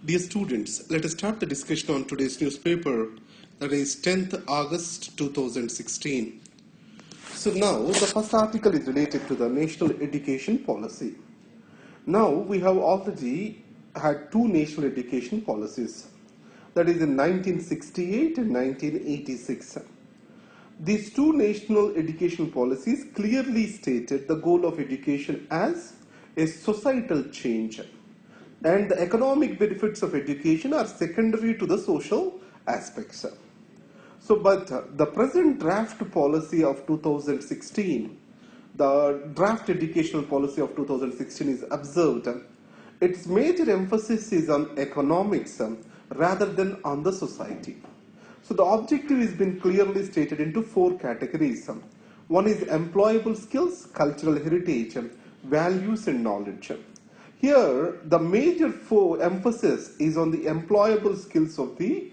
Dear students, let us start the discussion on today's newspaper, that is 10th August 2016. So now the first article is related to the national education policy. Now we have already had two national education policies, that is in 1968 and 1986. These two national education policies clearly stated the goal of education as a societal change, and the economic benefits of education are secondary to the social aspects. So, but the present draft policy of 2016, the draft educational policy of 2016 is observed. Its major emphasis is on economics rather than on the society. So the objective has been clearly stated into four categories. One is employable skills, cultural heritage, values and knowledge. Here, the major emphasis is on the employable skills of the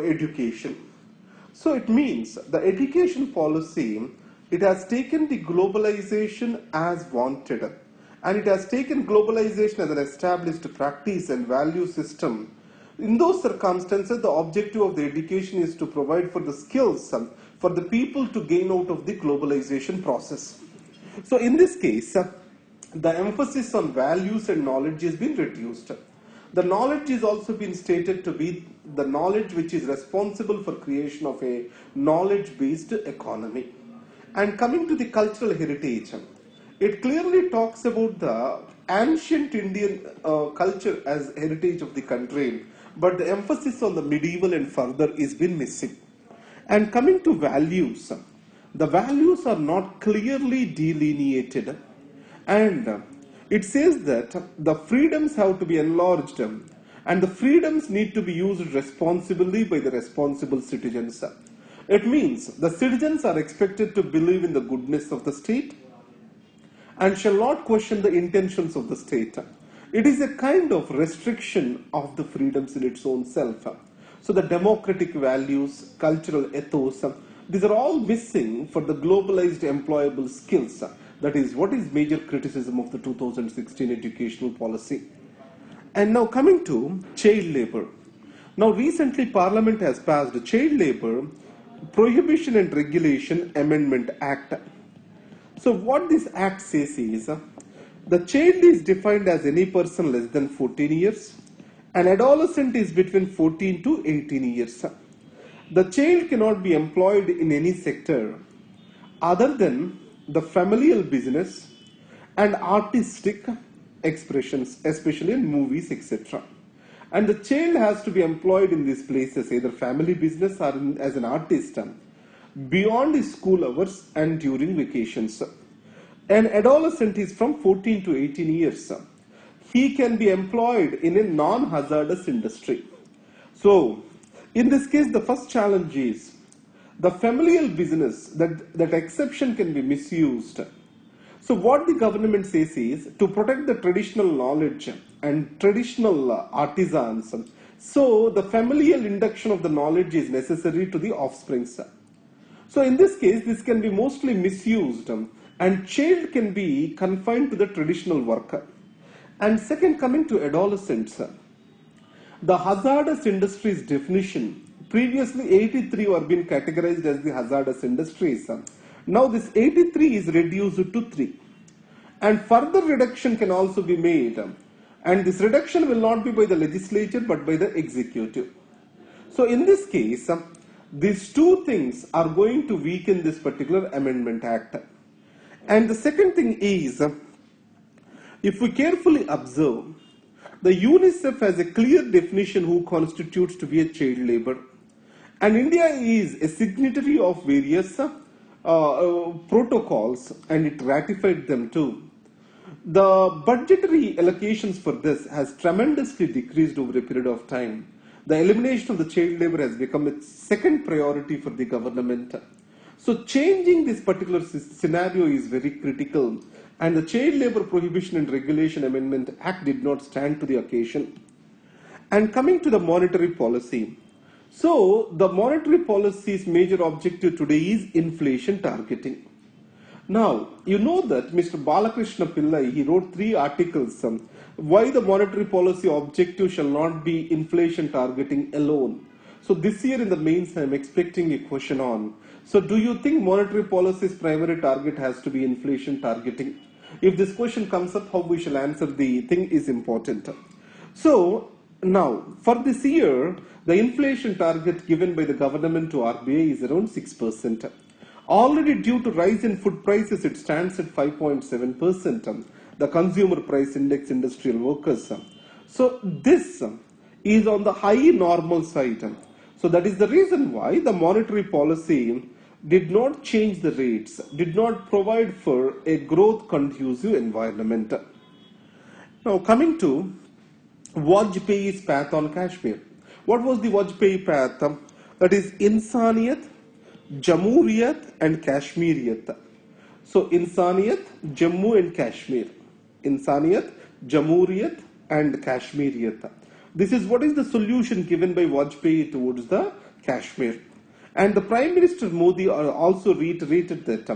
education. So it means the education policy, it has taken the globalization as wanted, and it has taken globalization as an established practice and value system. In those circumstances, the objective of the education is to provide for the skills for the people to gain out of the globalization process. So in this case, the emphasis on values and knowledge has been reduced. The knowledge is also been stated to be the knowledge which is responsible for creation of a knowledge-based economy. And coming to the cultural heritage, it clearly talks about the ancient Indian culture as heritage of the country, but the emphasis on the medieval and further is been missing. And coming to values, the values are not clearly delineated, and it says that the freedoms have to be enlarged and the freedoms need to be used responsibly by the responsible citizens. It means the citizens are expected to believe in the goodness of the state and shall not question the intentions of the state. It is a kind of restriction of the freedoms in its own self. So the democratic values, cultural ethos, these are all missing for the globalized employable skills. That is what is major criticism of the 2016 educational policy. And now coming to child labor. Now recently Parliament has passed a Child Labor Prohibition and Regulation Amendment Act. So what this act says is, the child is defined as any person less than 14 years. An adolescent is between 14 to 18 years. The child cannot be employed in any sector other than the familial business and artistic expressions, especially in movies, etc. And the child has to be employed in these places, either family business or as an artist, beyond his school hours and during vacations. An adolescent is from 14 to 18 years. He can be employed in a non-hazardous industry. So, in this case, the first challenge is the familial business, that exception can be misused. So what the government says is to protect the traditional knowledge and traditional artisans. So the familial induction of the knowledge is necessary to the offspring. So in this case, this can be mostly misused and child can be confined to the traditional worker. And second, coming to adolescents, the hazardous industries definition, previously 83 were being categorized as the hazardous industries. Now this 83 is reduced to 3. And further reduction can also be made. And this reduction will not be by the legislature but by the executive. So in this case, these two things are going to weaken this particular Amendment Act. And the second thing is, if we carefully observe, the UNICEF has a clear definition who constitutes to be a child labor. And India is a signatory of various protocols and it ratified them too. The budgetary allocations for this has tremendously decreased over a period of time. The elimination of the child labor has become its second priority for the government. So changing this particular scenario is very critical, and the Child Labor Prohibition and Regulation Amendment Act did not stand to the occasion. And coming to the monetary policy. So the monetary policy's major objective today is inflation targeting. Now, you know that Mr. Balakrishna Pillai, he wrote 3 articles, why the monetary policy objective shall not be inflation targeting alone. So this year in the mains, I am expecting a question on. So do you think monetary policy's primary target has to be inflation targeting? If this question comes up, how we shall answer the thing is important. So now, for this year, the inflation target given by the government to RBI is around 6%. Already due to rise in food prices, it stands at 5.7%. The consumer price index industrial workers. So this is on the high normal side. So that is the reason why the monetary policy did not change the rates, did not provide for a growth conducive environment. Now coming to Vajpayee's path on Kashmir. What was the Vajpayee path? That is Insaniyat, Jamhuriyat and Kashmiriyat. So Insaniyat, Jammu and Kashmir. Insaniyat, Jamhuriyat and Kashmiriyat. This is what is the solution given by Vajpayee towards the Kashmir. And the Prime Minister Modi also reiterated that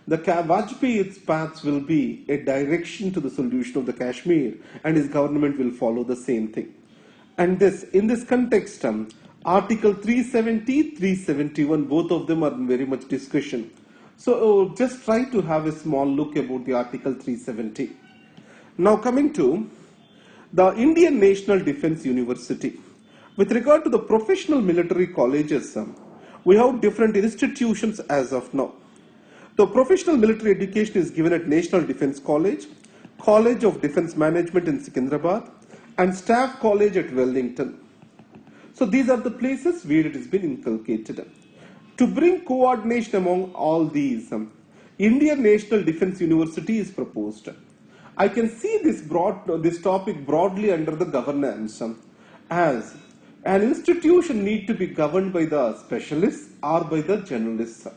the Vajpayee's paths will be a direction to the solution of the Kashmir, and his government will follow the same thing. And in this context, Article 370, 371, both of them are in very much discussion. So just try to have a small look about the Article 370. Now coming to the Indian National Defence University. With regard to the professional military colleges, we have different institutions as of now. The professional military education is given at National Defence College, College of Defence Management in Secunderabad, and Staff College at Wellington. So these are the places where it has been inculcated. To bring coordination among all these, Indian National Defence University is proposed. I can see this topic broadly under the governance as an institution need to be governed by the specialists or by the generalists.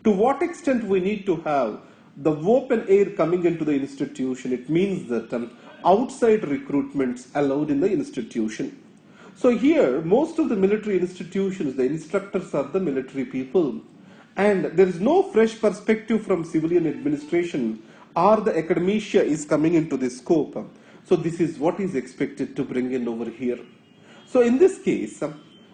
To what extent we need to have the open air coming into the institution, it means that outside recruitments allowed in the institution. So here, most of the military institutions, the instructors are the military people, and there is no fresh perspective from civilian administration or the academia is coming into this scope. So this is what is expected to bring in over here. So in this case,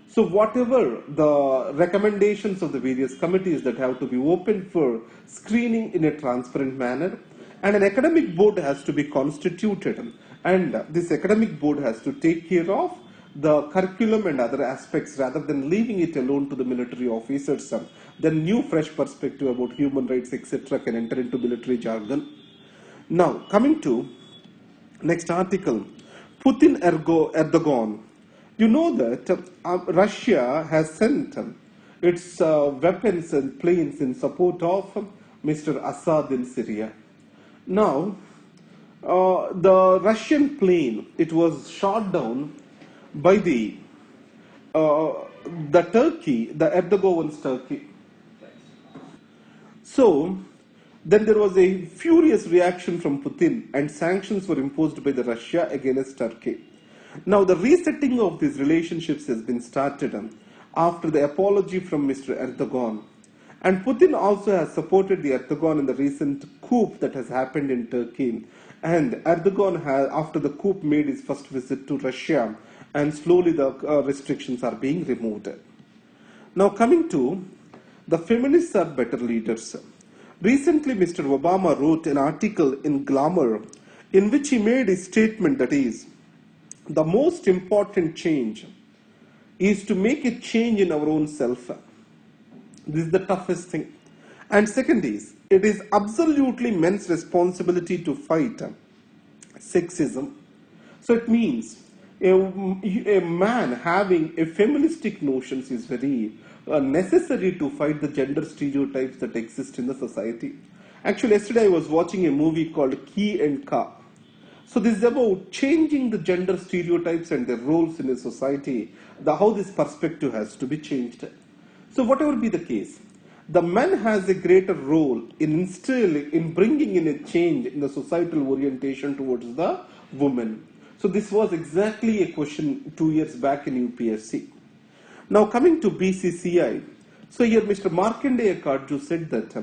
so whatever the recommendations of the various committees that have to be open for screening in a transparent manner, and an academic board has to be constituted, and this academic board has to take care of the curriculum and other aspects rather than leaving it alone to the military officers. Then new fresh perspective about human rights, etc. can enter into military jargon. Now coming to next article, Putin Erdogan. You know that Russia has sent its weapons and planes in support of Mr. Assad in Syria. Now, the Russian plane, it was shot down by the Turkey, the Erdogan's Turkey. So, then there was a furious reaction from Putin and sanctions were imposed by the Russia against Turkey. Now the resetting of these relationships has been started after the apology from Mr. Erdogan. And Putin also has supported the Erdogan in the recent coup that has happened in Turkey. And Erdogan has, after the coup, made his first visit to Russia, and slowly the restrictions are being removed. Now coming to the feminists are better leaders. Recently Mr. Obama wrote an article in Glamour in which he made a statement that is, the most important change is to make a change in our own self. This is the toughest thing. And second is, it is absolutely men's responsibility to fight sexism. So it means a man having a feministic notions is very necessary to fight the gender stereotypes that exist in the society. Actually, yesterday I was watching a movie called Key and Ka. So this is about changing the gender stereotypes and their roles in a society, how this perspective has to be changed. So whatever be the case, the man has a greater role in bringing in a change in the societal orientation towards the woman. So this was exactly a question 2 years back in UPSC. Now coming to BCCI, so here Mr. Markandeya Karju said that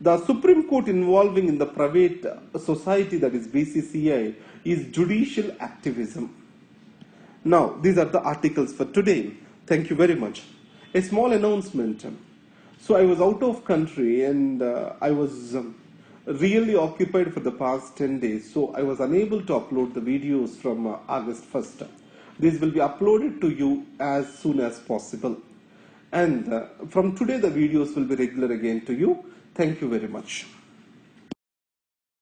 The Supreme Court involving in the private society, that is BCCI, is judicial activism. Now, these are the articles for today. Thank you very much. A small announcement. So I was out of country and I was really occupied for the past 10 days. So I was unable to upload the videos from August 1st. These will be uploaded to you as soon as possible. And from today the videos will be regular again to you. Thank you very much.